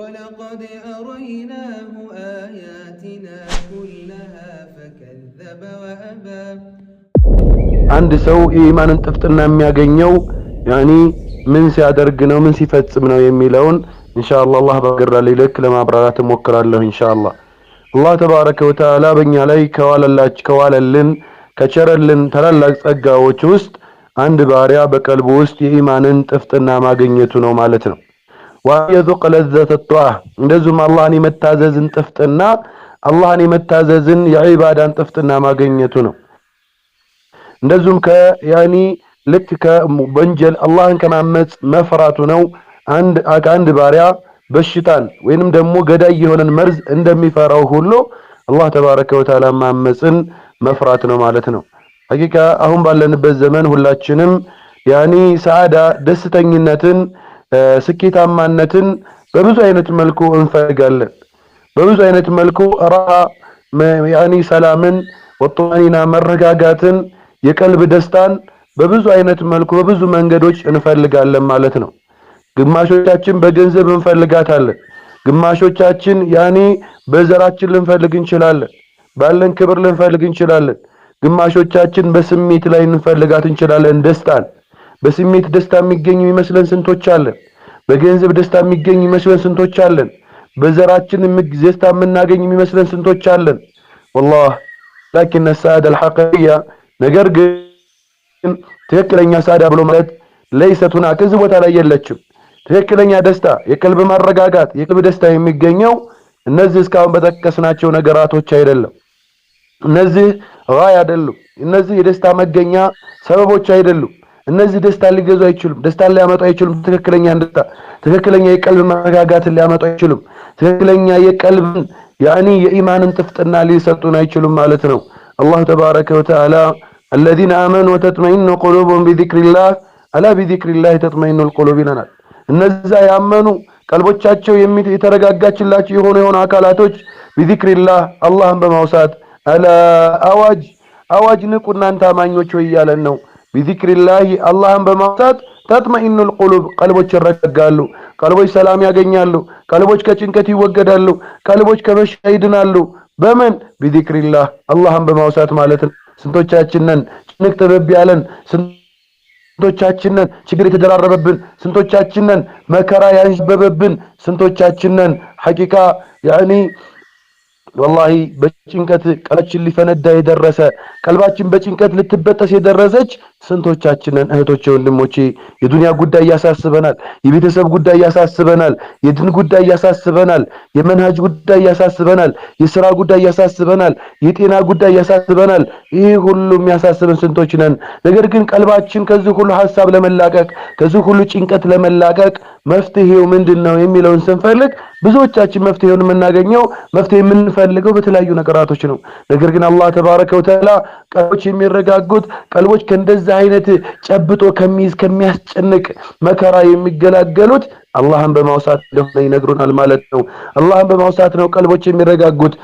ولقد أريناه آياتنا كلها فكذب وأبى عند ሰው ኢማንን ጥፍጥና የሚያገኘው ያኒ ምን ሲያደርግ ነው ምን ሲፈጽም ነው የሚለውን ኢንሻአላህ አላህ በግራለይ ልክ ለማብራራት እሞክራለሁ ኢንሻአላህ አላህ ተባረከ ወተዓላ በእኛ ላይ ከዋለልን ከቸረልን ታላላቅ ጸጋዎች ውስጥ አንድ ባሪያ በቀልቡ ውስጥ የኢማንን ጥፍጥና ማግኘቱ ነው ማለት ነው ወየذق لذة الطاعة እንደዚሁም አላህን የመታዘዝን ጥፍጥና አላህን የመታዘዝን የዒባዳን ጥፍጥና ማግኘቱ ነው እንደዚሁም ከያኒ ልክ ከወንጀል አላህን ከማመጽ መፍራቱ ነው አንድ ባሪያ በሽታን ወይንም ደግሞ ገዳይ የሆነን መርዝ እንደሚፈራው ሁሉ አላህ ተባረከ ወተዓላ ማመጽን መፍራት ነው ማለት ነው ሐቂቃ አሁን ባለንበት ዘመን ሁላችንም ያኒ ሰዓዳ ደስተኝነትን ስኬታማነትን በብዙ አይነት መልኩ እንፈልጋለን በብዙ አይነት መልኩ ያኒ ሰላምን ወጥማኒና መረጋጋትን የቀልብ ደስታን በብዙ አይነት መልኩ በብዙ መንገዶች እንፈልጋለን ማለት ነው ግማሾቻችን በገንዘብ እንፈልጋታለን ግማሾቻችን ያኒ በዘራችን ልንፈልግ እንችላለን ባለን ክብር ልንፈልግ እንችላለን ግማሾቻችን በስሜት ላይ እንፈልጋት እንችላለን ደስታን በስሜት ደስታ የሚገኝ ይመስለን ስንቶች አለን በገንዘብ ደስታ የሚገኝ ይመስለን ስንቶች አለን በዘራችን ደስታ የምናገኝ ይመስለን ስንቶች አለን والله لكن السعادة الحقيقية ነገር ግን ትክክለኛ ሳዳ ብሎ ማለት ليست هناك ከዚህ ቦታ ላይ የለችም ትክክለኛ ደስታ የቀልብ ማረጋጋት የቀልብ ደስታ የሚገኘው እነዚህ እስካሁን በተከስናቸው ነገራቶች አይደለም እነዚህ ጋይ አይደሉም እነዚህ የደስታ መገኛ ሰበቦች አይደሉም እነዚህ ደስታ ሊገዙ አይችሉም ደስታ ሊያመጡ አይችሉም ትክክለኛ ደስታ ትክክለኛ የቀልብ ማረጋጋት ሊያመጡ አይችሉም ትክክለኛ የቀልብን ያኒ የኢማንን ጥፍጥና ሊሰጡን አይችሉም ማለት ነው الله تبارك وتعالى الذين آمنوا وتطمئن قلوبهم بذكر الله ألا بذكر الله تطمئن القلوب لنا እነዛ ያመኑ ቀልቦቻቸው የተረጋጋችላቸው የሆነ አካላቶች بذكر الله አላህን በማውሳት ألا አዋጅ ንቁ እናንተ አማኞች ሆይ ያለን ነው بذكر الله አላህን በማውሳት تطمئن القلوب ቀልቦች ይረጋጋሉ ቀልቦች ሰላም ያገኛሉ ቀልቦች ከጭንቀት ይወገዳሉ ቀልቦች ከበሽታ ይድናሉ በመን بذكر الله አላህን በማውሳት ማለት ነው ስንቶቻችንን ጭንቅ ተበብ ያለን ስንቶቻችንን ችግር የተደራረበብን ስንቶቻችንን መከራ ያንበበብን ስንቶቻችንን ሐቂቃ ያኒ والله በጭንቀት ቀልባችን ሊፈነዳ የደረሰ ቀልባችን በጭንቀት ልትበጠስ የደረሰች ስንቶቻችንን እህቶቼ ወንድሞቼ የዱንያ ጉዳይ ያሳስበናል የቤተሰብ ጉዳይ ያሳስበናል የድን ጉዳይ ያሳስበናል የመንሃጅ ጉዳይ ያሳስበናል የሥራ ጉዳይ ያሳስበናል የጤና ጉዳይ ያሳስበናል ይሄ ሁሉ የሚያሳስበን ስንቶች ነን ነገር ግን ቀልባችን ከዚህ ሁሉ ሐሳብ ለመላቀቅ ከዚህ ሁሉ ጭንቀት ለመላቀቅ መፍትሄው ምንድነው የሚለውን ስንፈልግ ብዙዎቻችን መፍትሄውን የምናገኘው መፍትሄ የምንፈልገው በተለያዩ ነገራቶች ነው ነገር ግን አላህ ተባረከ ወተዓላ ቀልቦች የሚረጋጉት ቀልቦች ከእንደዛ አይነት ጨብጦ ከሚያስጨንቅ መከራ የሚገላገሉት አላህን በማውሳት እንደሆነ ይነግሩናል ማለት ነው አላህን በማውሳት ነው ቀልቦች የሚረጋጉት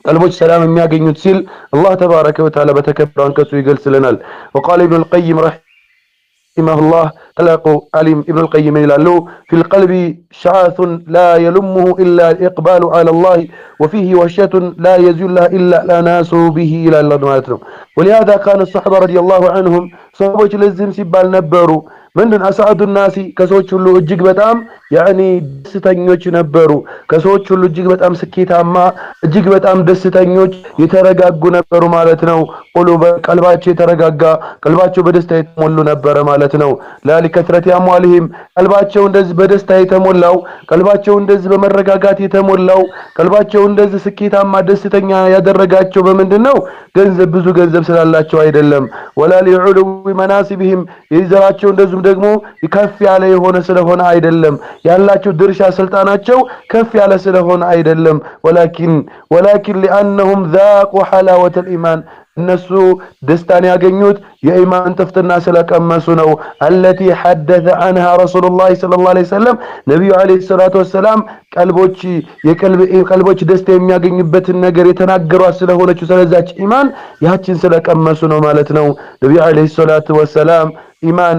ቀልቦች ሰላም የሚያገኙት ሲል አላህ ተባረከ ወተዓላ በተከበረው አንቀጹ ይገልጽልናል وقال ابن القيم رحمه الله تلاقوا علم ابن القيم يلالو في القلب شعاث لا يلمه إلا الإقبال على الله وفيه وشة لا يزلها إلا الأناس به إلى الله مالتنا ولهذا كان الصحابة رضي الله عنهم صحابة لزم سبال نبروا من أسعد الناس كسوچ ሁሉ እጅግ በጣም ያኒ ደስተኞች ነበሩ ከሰዎች ሁሉ እጅግ በጣም ስኬታማ እጅግ በጣም ደስተኞች የተረጋጉ ነበሩ ማለት ነው ቀልባቸው የተረጋጋ ቀልባቸው በደስታ የተሞሉ ነበር ማለት ነው ለከثرة አሟልህም ቀልባቸው እንደዚህ በደስታ የተሞላው ቀልባቸው እንደዚህ በመረጋጋት የተሞላው ቀልባቸው እንደዚህ ስኬታማ ደስተኛ ያደረጋቸው በምንድነው ገንዘብ ብዙ ገንዘብ ስላላቸው አይደለም ወላ لعلو مناسبهم ይዘራቸው እንደዚህ ደግሞ ከፍ ያለ የሆነ ስለሆነ አይደለም ያላቸው ድርሻ ስልጣናቸው ከፍ ያለ ስለሆነ አይደለም ولكن لانهم ذاقوا حلاوه الايمان እነሱ ደስታን ያገኙት የኢማን ጥፍጥና ስለቀመሱ ነው። አለቲ ሐደተ عنها ረሱሉላህ ሰለላሁ ዐለይሂ ወሰለም ነብዩ ዐለይሂ ሰላቱ ወሰላም ቀልቦች ደስታ የሚያገኙበትን ነገር የተናገሯት ስለሆነችው ስለዛች ኢማን ያችን ስለቀመሱ ነው ማለት ነው። ነብዩ ዐለይሂ ሰላቱ ወሰላም ኢማን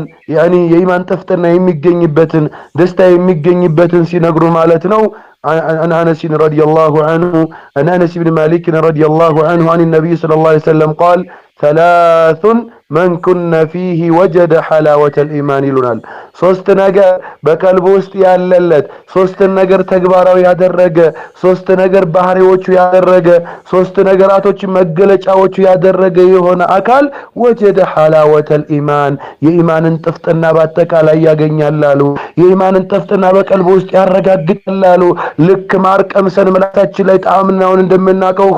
የኢማን ጥፍጥና የሚገኝበትን ደስታ የሚገኝበትን ሲነግሩ ማለት ነው። عن أنس رضي الله عنه عن أنس بن مالك رضي الله عنه عن النبي صلى الله عليه وسلم قال ثلاث من كن فيه وجد حلاوة الإيمان لنا ሶስት ነገር በቀልቡ ውስጥ ያለለት ሶስት ነገር ተግባራዊ ያደረገ ሶስት ነገር ባህሪዎቹ ያደረገ ሶስት ነገራቶች መገለጫዎቹ ያደረገ የሆነ አካል ወጀደ حلاوة الإيمان የኢማንን ጥፍጥና በአጠቃላይ ያገኛል አሉ። የኢማንን ጥፍጥና በቀልቡ ውስጥ ያረጋግጣል አሉ። ልክ ማር ቀምሰን ምላሳችን ላይ ጣዕምናውን እንደምናቀው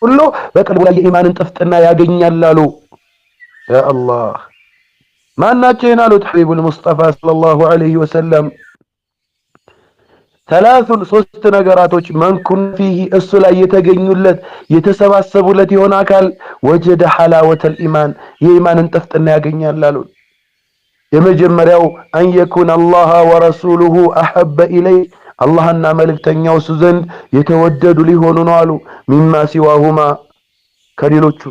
ሁሉ በቀልቡ ላይ የኢማንን ጥፍጥና ያገኛል አሉ። ያ አላህ ማናቸው ይናሉት ሐቢቡል ሙስጠፋ ሰለላሁ ዐለይሂ ወሰለም ثلاث ሶስት ነገራቶች መንኩን فيه እሱ ላይ የተገኙለት የተሰባሰቡለት የሆነ አካል ወጀደ حلاوة الإيمان የኢማንን ጥፍጥና ያገኛል አሉ። የመጀመሪያው أن يكون الله ورسوله أحب إليه አላህና መልእክተኛው እሱ ዘንድ የተወደዱ ሊሆኑ ነው አሉ። ሚማ ሲዋሁማ ከሌሎቹ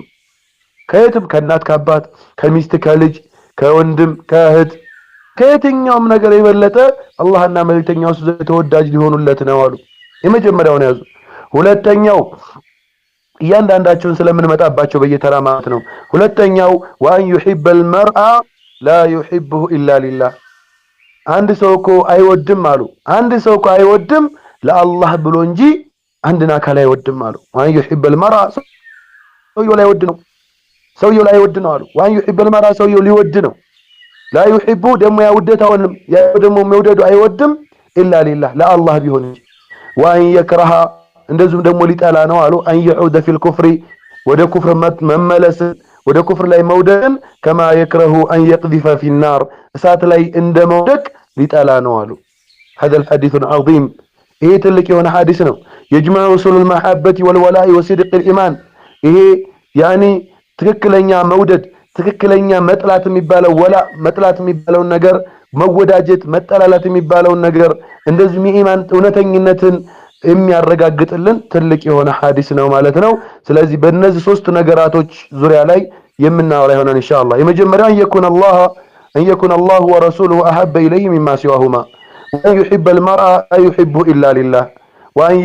ከየትም ከእናት ከአባት ከሚስት ከልጅ ከወንድም ከእህት ከየትኛውም ነገር የበለጠ አላህና መልእክተኛው እሱ ዘንድ ተወዳጅ ሊሆኑለት ነው አሉ። የመጀመሪያውን ያዙ። ሁለተኛው እያንዳንዳቸውን ስለምንመጣባቸው በየተራ ማለት ነው። ሁለተኛው وأن يحب المرء لا يحبه إلا لله አንድ ሰው እኮ አይወድም አሉ። አንድ ሰው እኮ አይወድም ለአላህ ብሎ እንጂ አንድን አካል አይወድም አሉ። وأن يحب المرء ሰውየው ላይ ወድ ነው ሰውየው ላይ ወድ ነው አሉ። وأن يحب المرء ሰውየው ሊወድ ነው لا يحب ደግሞ ያውደታውንም ደግሞ የሚወደዱ አይወድም إلا لله ለአላህ ቢሆን እንጂ وأن يكره እንደዚሁም ደግሞ ሊጠላ ነው አሉ። أن يعود في الكفر ወደ ኩፍር መመለስ ወደ ኩፍር ላይ መውደቅን كما يكره أن يقذف في النار እሳት ላይ እንደመውደቅ ሊጠላ ነው አሉ። هذا الحديث عظيم ይሄ ትልቅ የሆነ ሐዲስ ነው። يجمع اصول المحبة والولاء وصدق الإيمان ይሄ ትክክለኛ መውደድ ትክክለኛ መጥላት የሚባለው ወላ መጥላት የሚባለው ነገር መወዳጀት መጠላላት የሚባለው ነገር እንደዚህ የኢማን እውነተኝነትን የሚያረጋግጥልን ትልቅ የሆነ ሐዲስ ነው ማለት ነው። ስለዚህ በእነዚህ ሶስት ነገራቶች ዙሪያ ላይ የምናወራ ይሆናል ኢንሻአላህ። የመጀመሪያው أن يكون الله ورسوله أحب إليه مما سواهما وأن يحب المرء لا يحبه إلا لله وأن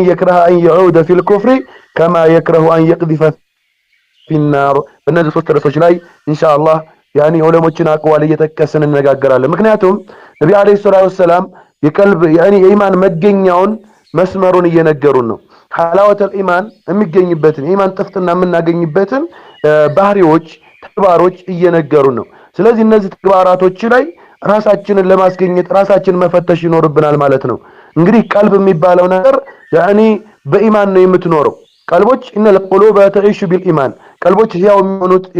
يكره أن يعود في الكفر كما يكره أن يقذف في النار በእነዚህ ሶስት ርዕሶች ላይ ኢንሻአላህ ዑለሞችን አቅዋል እየተከሰን እንነጋገራለን። ምክንያቱም ነብዩ አለይሂ ሰላቱ ወሰላም የቀልብ የኢማን መገኛውን መስመሩን እየነገሩን ነው። ሐላወተል ኢማን የሚገኝበትን የኢማን ጥፍጥና የምናገኝበትን ባህሪዎች ተግባሮች እየነገሩን ነው። ስለዚህ እነዚህ ተግባራቶች ላይ ራሳችንን ለማስገኘት ራሳችንን መፈተሽ ይኖርብናል ማለት ነው። እንግዲህ ቀልብ የሚባለው ነገር በኢማን ነው የምትኖረው። ቀልቦች ኢነል ቁሉበ ተዒሹ ቢልኢማን ቀልቦች ያው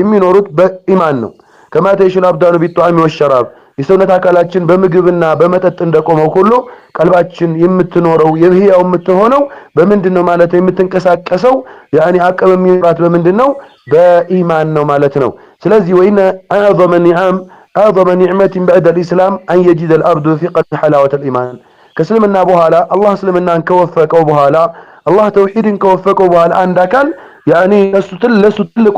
የሚኖሩት በኢማን ነው። ከማ ተዒሹል አብዳኑ ቢጧዕሚ ወሸራብ የሰውነት አካላችን በምግብና በመጠጥ እንደቆመው ሁሉ ቀልባችን የምትኖረው የህያው የምትሆነው በምንድነው ማለት የምትንቀሳቀሰው አቅም የሚኖራት በምንድነው በኢማን ነው ማለት ነው። ስለዚህ ወይነ أعظم نعمة بعد الإسلام أن يجد الأرض في قلب حلاوة الإيمان كسلمنا بوهالا الله سلمنا كوفقوا بوهالا الله توحيد كوفقوا بوهالا عندكال لستلك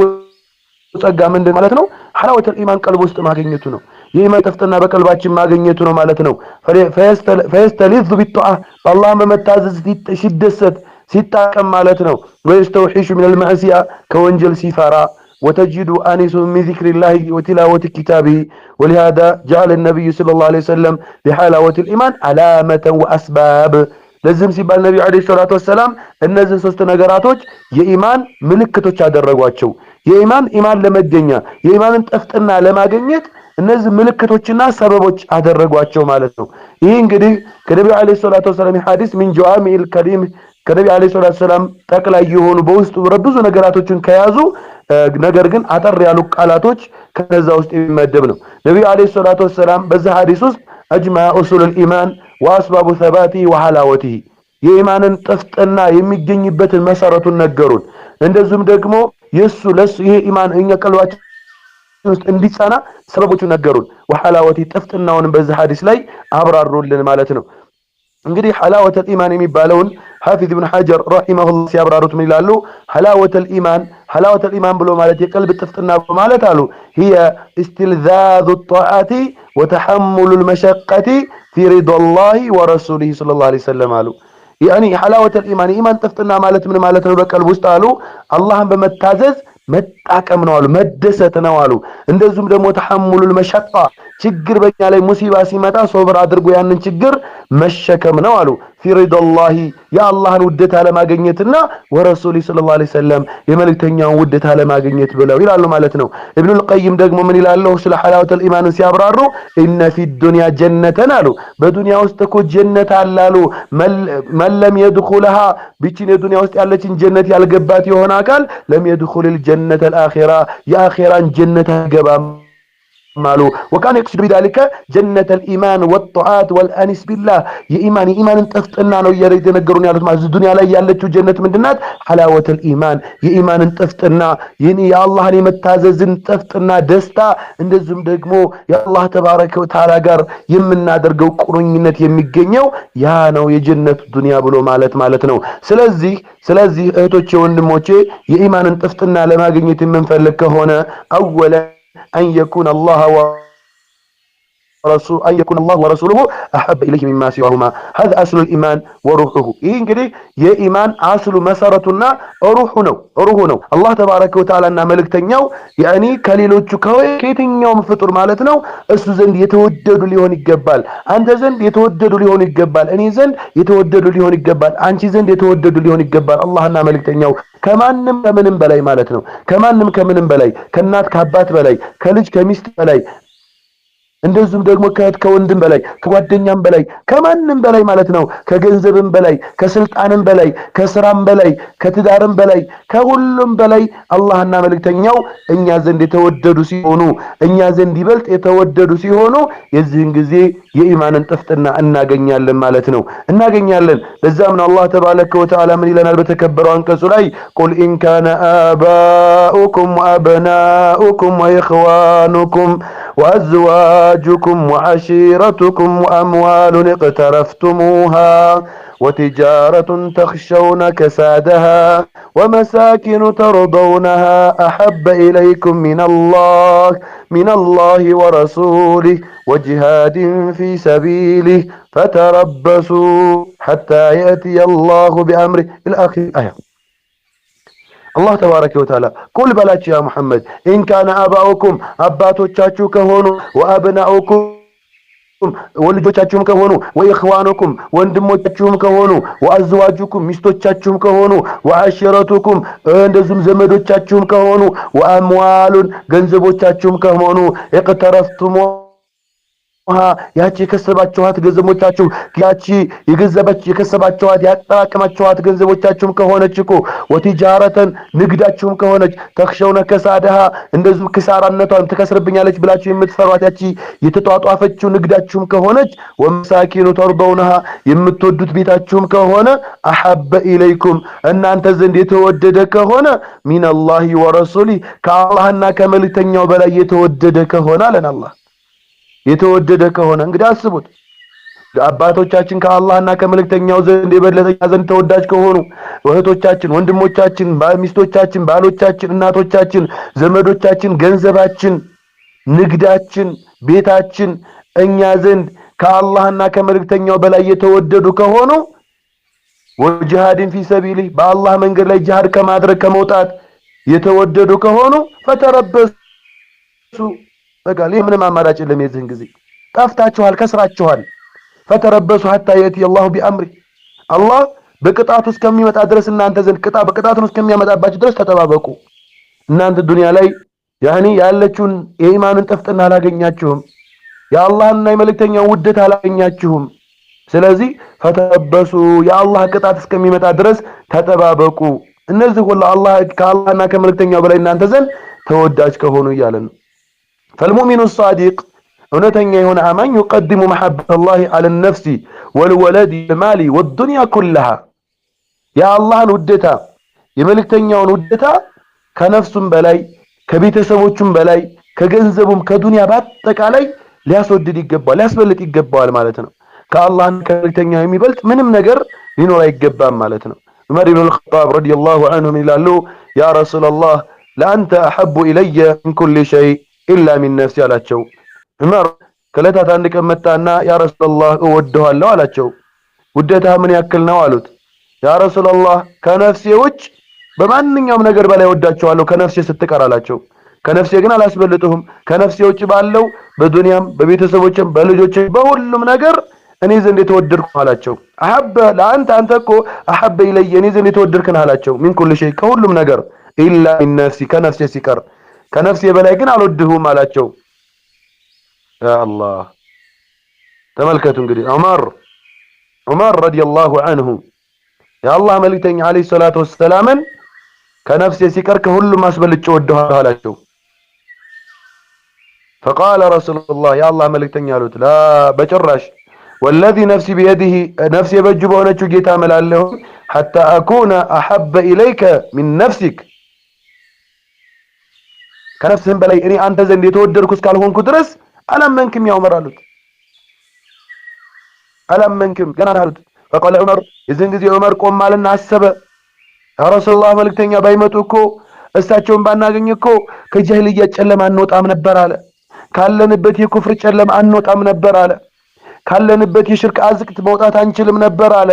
ጸጋ ምንድን ማለት ነው? ሐላወተል ኢማን ቀልብ ውስጥ ማግኘቱ ነው። የኢማን ጥፍጥና በቀልባችን ማግኘቱ ነው ማለት ነው። ፈየስተሊዙ ቢጧዓ በአላህ በመታዘዝ ሲደሰት ሲጣቀም ማለት ነው። ወይስተውሒሹ ሚነል መዕሲያ ከወንጀል ሲፈራ وتجد آنس من ذكر الله وتلاوة كتابه ولهذا جعل النبي صلى الله عليه وسلم لحلاوة الإيمان علامة وأسباب لازم ሲባል ነብዩ አለይሂ ሰላቱ ወሰለም እነዚህ ሶስት ነገራቶች የኢማን ምልክቶች አደረጓቸው። ኢማን ለመገኛ የኢማንን ጥፍጥና ለማግኘት እነዚህ ምልክቶችና ሰበቦች አደረጓቸው ማለት ነው። ይሄ እንግዲህ ከነብዩ አለይሂ ሰላቱ ወሰለም ሐዲስ من جوامع الكلم ከነብዩ አለይሂ ሰላቱ ወሰለም ጠቅላይ የሆኑ በውስጡ ብዙ ነገራቶችን ከያዙ ነገር ግን አጠር ያሉ ቃላቶች ከነዛ ውስጥ የሚመደብ ነው። ነብዩ አለይሂ ሰላቱ ወሰለም በዛ ሐዲስ ውስጥ اجمع اصول الايمان واسباب ثباته وحلاوته የኢማንን ጥፍጥና የሚገኝበትን መሰረቱን ነገሩን። እንደዚሁም ደግሞ የሱ ለሱ ይሄ ኢማን እኛ ቀልባችን ውስጥ እንዲጻና ሰበቦቹ ነገሩን ወሐላወቲ ጥፍጥናውን በዚህ ሐዲስ ላይ አብራሩልን ማለት ነው። እንግዲህ ሐላወተል ኢማን የሚባለውን ሐፊዝ ኢብኑ ሐጀር ረሂመሁላህ ሲያብራሩት ምን ይላሉ? ሐላወተል ኢማን ብሎ ማለት የቀልብ ጥፍጥና ማለት አሉ هي استلذاذ الطاعات وتحمل المشقة في رضا الله ورسوله صلى الله عليه وسلم አሉ። يعني ሐላወተል ኢማን ጥፍጥና ማለት ምን ማለት ነው? በቀልብ ውስጥ አሉ አላህን በመታዘዝ መጣቀም ነው አሉ፣ መደሰት ነው አሉ። እንደዚሁም ደግሞ ተሐሙሉል መሸቃ ችግር በእኛ ላይ ሙሲባ ሲመጣ ሶብር አድርጎ ያንን ችግር መሸከም ነው አሉ። ፊ ሪዳላሂ የአላህን ውዴታ ለማግኘትና ወረሱሊ ሰለላሁ ዐለይሂ ወሰለም የመልእክተኛውን ውዴታ ለማግኘት ብለው ይላሉ ማለት ነው። ኢብኑል ቀይም ደግሞ ምን ይላሉ ስለ ሐላወተል ኢማን ሲያብራሩ ኢነ ፊ ዱንያ ጀነተን አሉ በዱንያ ውስጥ እኮ ጀነት አላሉ መለም የድኹልሃ ቢችን የዱንያ ውስጥ ያለችን ጀነት ያልገባት የሆነ አካል ለም የድኹልል ጀነተል አኺራ የአኺራን ጀነት አይገባም مالو وكان يقصد بذلك جنة الإيمان والطاعات والأنس بالله يإيمان تفتنا نو يريد ينقرون يا رسول الدنيا لا يالتو جنة من دنات حلاوة الإيمان يإيمان تفتنا يني يا الله ني متاززن تفتنا دستا እንደዚሁም ደግሞ يا الله تبارك وتعالى ጋር የምናደርገው ቁርኝነት የሚገኘው ያ ነው የጀነት ዱንያ ብሎ ማለት ነው። ስለዚህ እህቶቼ ወንድሞቼ የኢማንን ጥፍጥና ለማግኘት የምንፈልግ ከሆነ አወለ أن يكون الله ورسوله أحب إليه مما سواهما هذا أصل الإيمان وروحه إيه كده يا إيمان أصل مسارتنا روحنا الله تبارك وتعالى أن ملك تنيو يعني كليلو تشكوي كيتين يوم فطر مالتنا أسو زند يتودد ليهون الجبال أنت زند يتودد ليهون الجبال أني زند يتودد ليهون الجبال أنت زند يتودد ليهون الجبال الله أن ملك تنيو كمانم كمنم بلاي مالتنا كمانم بلاي كنات كهبات بلاي كلج كميست بلاي እንደዚሁም ደግሞ ከወንድም በላይ ከጓደኛም በላይ ከማንም በላይ ማለት ነው ከገንዘብም በላይ ከስልጣንም በላይ ከስራም በላይ ከትዳርም በላይ ከሁሉም በላይ አላህና መልእክተኛው እኛ ዘንድ የተወደዱ ሲሆኑ እኛ ዘንድ ይበልጥ የተወደዱ ሲሆኑ የዚህን ጊዜ የኢማንን ጥፍጥና እናገኛለን ማለት ነው እናገኛለን። ለዛም ነው አላህ ተባረከ ወተዓላ ምን ይለናል በተከበረው አንቀጹ ላይ ቁል ኢን ካነ አባኡኩም ወአብናኡኩም ወኢኽዋኑኩም وأزواجكم وعشيرتكم وأموال اقترفتموها وتجارة تخشون كسادها ومساكن ترضونها أحب إليكم من الله ورسوله وجهاد في سبيله فتربصوا حتى يأتي الله بأمره إلى آخر الآية. الله تبارك وتعالى قل بلاش يا محمد إن كان آباؤكم أباتوچاچو كهونو وأبناؤكم ወልጆቻችሁም ከሆኑ ወኢኽዋኑኩም ወንድሞቻችሁም ከሆኑ ወአዝዋጁኩም ሚስቶቻችሁም ከሆኑ ወአሽረቱኩም እንደዚሁም ዘመዶቻችሁም ከሆኑ ወአምዋሉን ገንዘቦቻችሁም ከሆኑ እቅተረፍቱሙ ያቺ የከሰባችኋት ገንዘቦቻችሁ ያቺ የከሰባችኋት ያጠራቀማችኋት ገንዘቦቻችሁም ከሆነች እኮ ወቲጃረተን ንግዳችሁም ከሆነች ተክሸውነ ከሳደሃ እንደዚሁም ክሳራነቷን ትከስርብኛለች ብላችሁ የምትፈሯት ያቺ የተጧጧፈችው ንግዳችሁም ከሆነች ወመሳኪኑ ተርበውነሃ የምትወዱት ቤታችሁም ከሆነ አሐበ ኢለይኩም እናንተ ዘንድ የተወደደ ከሆነ ሚነላሂ ወረሱሊ ከአላህና ከመልእክተኛው በላይ የተወደደ ከሆነ አለን አላህ የተወደደ ከሆነ እንግዲህ አስቡት አባቶቻችን ከአላህና ከመልእክተኛው ዘንድ የበለጠኛ ዘንድ ተወዳጅ ከሆኑ እህቶቻችን ወንድሞቻችን ሚስቶቻችን ባሎቻችን እናቶቻችን ዘመዶቻችን ገንዘባችን ንግዳችን ቤታችን እኛ ዘንድ ከአላህና ከመልእክተኛው በላይ የተወደዱ ከሆኑ ወጂሃድን ፊ ሰቢሊ በአላህ መንገድ ላይ ጂሃድ ከማድረግ ከመውጣት የተወደዱ ከሆኑ ፈተረበሱ በቃ ለምንም አማራጭ የለም የዚህን ጊዜ ጠፍታችኋል ከስራችኋል ፈተረበሱ حتى ياتي الله بأمره الله በቅጣቱ እስከሚመጣ ድረስ እናንተ ዘንድ በቅጣቱን እስከሚያመጣባችሁ ድረስ ተጠባበቁ እናንተ ዱንያ ላይ ያኒ ያለችውን የኢማንን ጥፍጥና አላገኛችሁም የአላህና የመልእክተኛውን ውዴታ አላገኛችሁም ስለዚህ ፈተረበሱ የአላህ ቅጣት እስከሚመጣ ድረስ ተጠባበቁ እነዚህ ሁሉ አላህ ከአላህና ከመልእክተኛው በላይ እናንተ ዘንድ ተወዳጅ ከሆኑ ይያለን فالمؤمن الصادق እውነተኛ የሆነ አማኝ يقدم محبة الله على النفس والولد والمال والدنيا كلها يا الله ውዴታ የመልእክተኛውን ውዴታ ከነፍሱም በላይ ከቤተሰቦቹም በላይ ከገንዘቡም ከዱንያ በአጠቃላይ ሊያስወድድ ይገባል ሊያስበልጥ ይገባዋል ማለት ነው። ከአላህና ከመልእክተኛው የሚበልጥ ምንም ነገር ሊኖር አይገባም ማለት ነው። ዑመር ኢብኑ አልኸጣብ ረዲየላሁ ዐንሁ ይላሉ ያ ረሱላላህ ለአንተ አሐቡ ኢለየ ሚን ኩሊ ሸይ ኢላ ሚን ነፍሲ አላቸው። ዑመር ከዕለታት አንድ ቀን መጣና ያ ረሱላላህ እወድሃለሁ አላቸው። ውዴታ ምን ያክል ነው አሉት። ያ ረሱላላህ ከነፍሴ ውጭ በማንኛውም ነገር በላይ ወዳቸዋለሁ ከነፍሴ ስትቀር አላቸው። ከነፍሴ ግን አላስበልጥሁም ከነፍሴ ውጭ ባለው በዱንያም በቤተሰቦችም በልጆችም በሁሉም ነገር እኔ ዘንድ የተወደድኩ አላቸው። አሐበ ለአንተ አንተ እኮ አሐበ ኢለየ እኔ ዘንድ የተወደድክ ነህ አላቸው። ሚን ኩል ሸይ ከሁሉም ነገር ኢላ ሚን ነፍሲ ከነፍሴ ሲቀር ከነፍሴ በላይ ግን አልወድሁም አላቸው። ያ አላህ ተመልከቱ እንግዲህ ዑመር ረዲየላሁ ዐንሁ የአላህ መልእክተኛ አለይሂ ሰላቱ ወሰላምን ከነፍሴ ሲቀር ከሁሉም አስበልጬ ወደዋለሁ አላቸው። فقال رسول الله يا الله መልእክተኛ አሉት ላ በጭራሽ والذي نفسي بيده نفسي በእጁ በሆነችው ጌታ እምላለሁ حتى أكون أحب إليك من نفسك ከነፍስህም በላይ እኔ አንተ ዘንድ የተወደድኩ እስካልሆንኩ ድረስ አላመንክም ያ ዑመር አሉት። አላመንክም ገና አሉት። فقال عمر የዚህን ጊዜ ዑመር ቆም አለና አሰበ። ያ ረሱላህ መልእክተኛ ባይመጡ እኮ እሳቸውን ባናገኝ እኮ ከጃሂልያ ጨለማ አንወጣም ነበር አለ። ካለንበት የኩፍር ጨለማ አንወጣም ነበር አለ። ካለንበት የሽርክ አዝቅት መውጣት አንችልም ነበር አለ።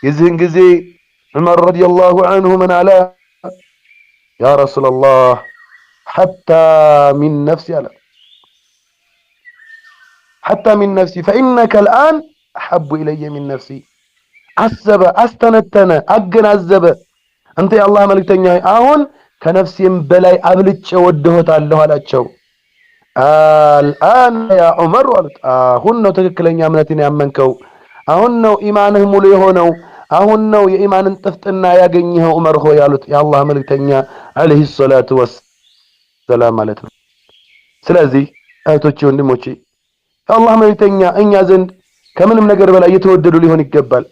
የዚህን ጊዜ ዑመር ረዲየላሁ ዐንሁ ምን አለ ያ ረሱላህ حتى من نفسي አለ حتى من نفسي فإنك الآن أحب إلي من نفسي አሰበ አስተነተነ አገናዘበ አንተ የአላህ መልእክተኛ አሁን ከነፍሴም በላይ አብልጬ ወደሆታለሁ አላቸው። الآن يا عمر አሉት አሁን ነው ትክክለኛ እምነትን ያመንከው አሁን ነው ኢማንህ ሙሉ የሆነው አሁን ነው የኢማንን ጥፍጥና ያገኘኸው ዑመር ሆይ አሉት የአላህ መልእክተኛ አለይሂ ሰላቱ ወሰላም ማለት ነው። ስለዚህ እህቶቼ ወንድሞቼ የአላህ መልእክተኛ እኛ ዘንድ ከምንም ነገር በላይ የተወደዱ ሊሆን ይገባል።